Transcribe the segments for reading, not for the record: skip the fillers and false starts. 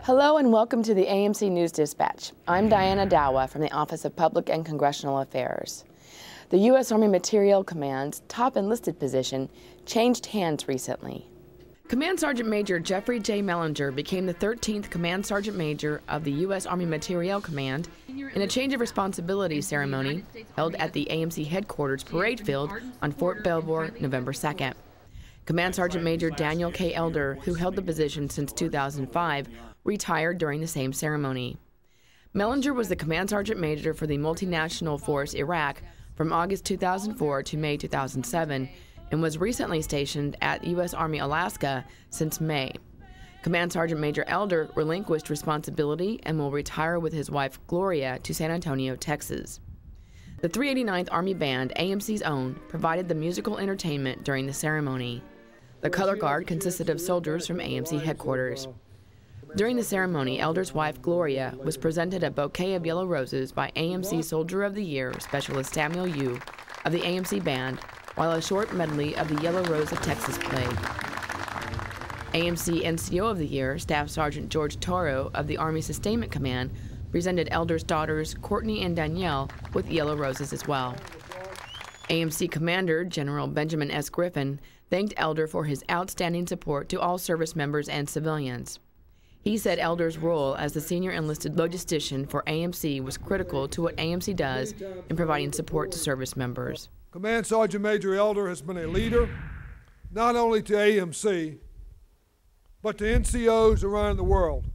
Hello and welcome to the AMC News Dispatch. I'm Diana Dawa from the Office of Public and Congressional Affairs. The U.S. Army Materiel Command's top enlisted position changed hands recently. Command Sergeant Major Jeffrey J. Mellinger became the 13th Command Sergeant Major of the U.S. Army Materiel Command in a change of responsibility ceremony held at the AMC headquarters parade field on Fort Belvoir, November 2nd. Command Sergeant Major Daniel K. Elder, who held the position since 2005, retired during the same ceremony. Mellinger was the Command Sergeant Major for the multinational force Iraq from August 2004 to May 2007 and was recently stationed at U.S. Army Alaska since May. Command Sergeant Major Elder relinquished responsibility and will retire with his wife Gloria to San Antonio, Texas. The 389th Army Band, AMC's own, provided the musical entertainment during the ceremony. The color guard consisted of soldiers from AMC headquarters. During the ceremony, Elder's wife, Gloria, was presented a bouquet of yellow roses by AMC Soldier of the Year Specialist Samuel Yu of the AMC Band, while a short medley of the Yellow Rose of Texas played. AMC NCO of the Year Staff Sergeant George Toro of the Army Sustainment Command presented Elder's daughters, Courtney and Danielle, with yellow roses as well. AMC Commander General Benjamin S. Griffin thanked Elder for his outstanding support to all service members and civilians. He said Elder's role as the senior enlisted logistician for AMC was critical to what AMC does in providing support to service members. Command Sergeant Major Elder has been a leader not only to AMC, but to NCOs around the world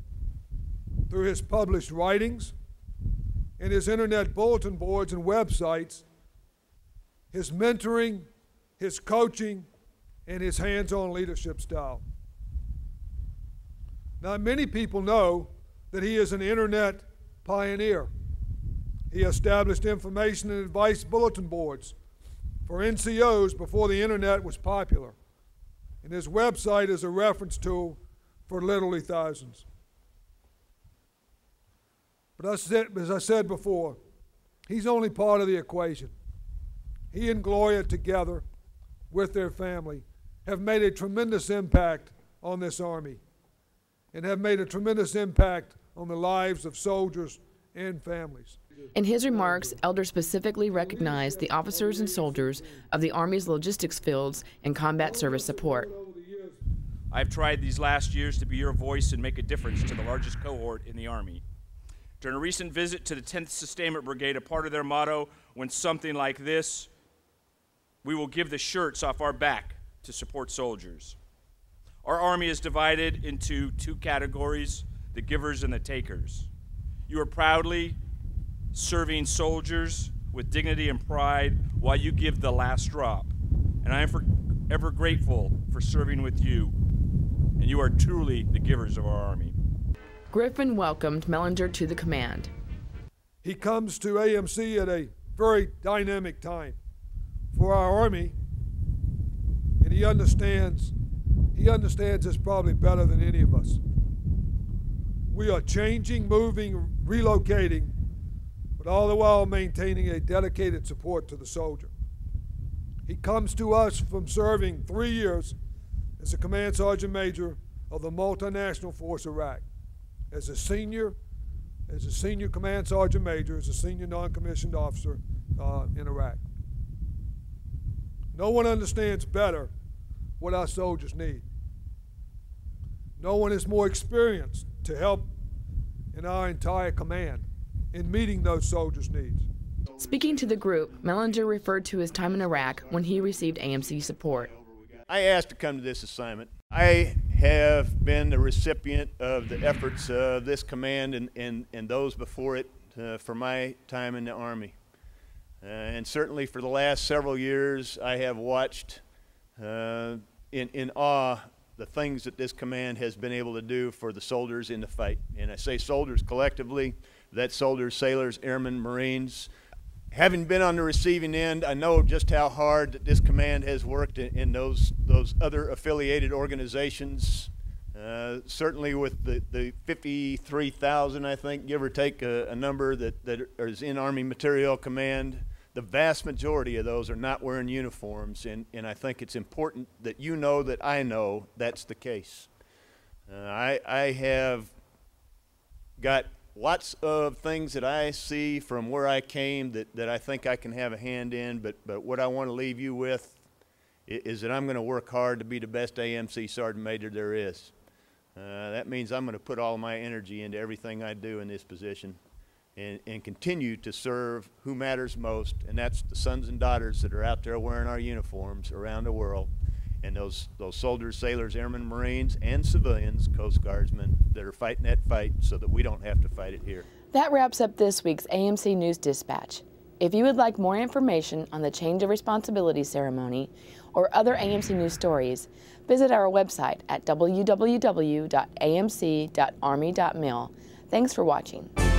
through his published writings and his internet bulletin boards and websites, his mentoring, his coaching, and his hands-on leadership style. Now, many people know that he is an internet pioneer. He established information and advice bulletin boards for NCOs before the internet was popular, and his website is a reference tool for literally thousands. But as I said before, he's only part of the equation. He and Gloria together with their family have made a tremendous impact on this Army and have made a tremendous impact on the lives of soldiers and families. In his remarks, Elder specifically recognized the officers and soldiers of the Army's logistics fields and combat service support. I've tried these last years to be your voice and make a difference to the largest cohort in the Army. During a recent visit to the 10th Sustainment Brigade, a part of their motto went something like this: we will give the shirts off our back to support soldiers. Our Army is divided into two categories, the givers and the takers. You are proudly serving soldiers with dignity and pride while you give the last drop. And I am forever grateful for serving with you, and you are truly the givers of our Army. Griffin welcomed Mellinger to the command. He comes to AMC at a very dynamic time for our Army, and he understands this probably better than any of us. We are changing, moving, relocating, but all the while maintaining a dedicated support to the soldier. He comes to us from serving 3 years as a Command Sergeant Major of the multinational force Iraq, as a senior Command Sergeant Major, as a senior non-commissioned officer in Iraq. No one understands better what our soldiers need. No one is more experienced to help in our entire command in meeting those soldiers' needs. Speaking to the group, Mellinger referred to his time in Iraq when he received AMC support. I asked to come to this assignment. I have been the recipient of the efforts of this command and those before it for my time in the Army. And certainly for the last several years, I have watched in awe the things that this command has been able to do for the soldiers in the fight. And I say soldiers collectively, that's soldiers, sailors, airmen, Marines. Having been on the receiving end, I know just how hard that this command has worked in those other affiliated organizations. Certainly with the 53,000, I think, give or take a number that is in Army Materiel Command. The vast majority of those are not wearing uniforms, and I think it's important that you know that I know that's the case. I have got lots of things that I see from where I came that I think I can have a hand in, but what I want to leave you with is that I'm going to work hard to be the best AMC Sergeant Major there is. That means I'm going to put all my energy into everything I do in this position and continue to serve who matters most, and that's the sons and daughters that are out there wearing our uniforms around the world, and those soldiers, sailors, airmen, Marines, and civilians, Coast Guardsmen, that are fighting that fight so that we don't have to fight it here. That wraps up this week's AMC News Dispatch. If you would like more information on the Change of Responsibility ceremony or other AMC News stories, visit our website at www.amc.army.mil. Thanks for watching.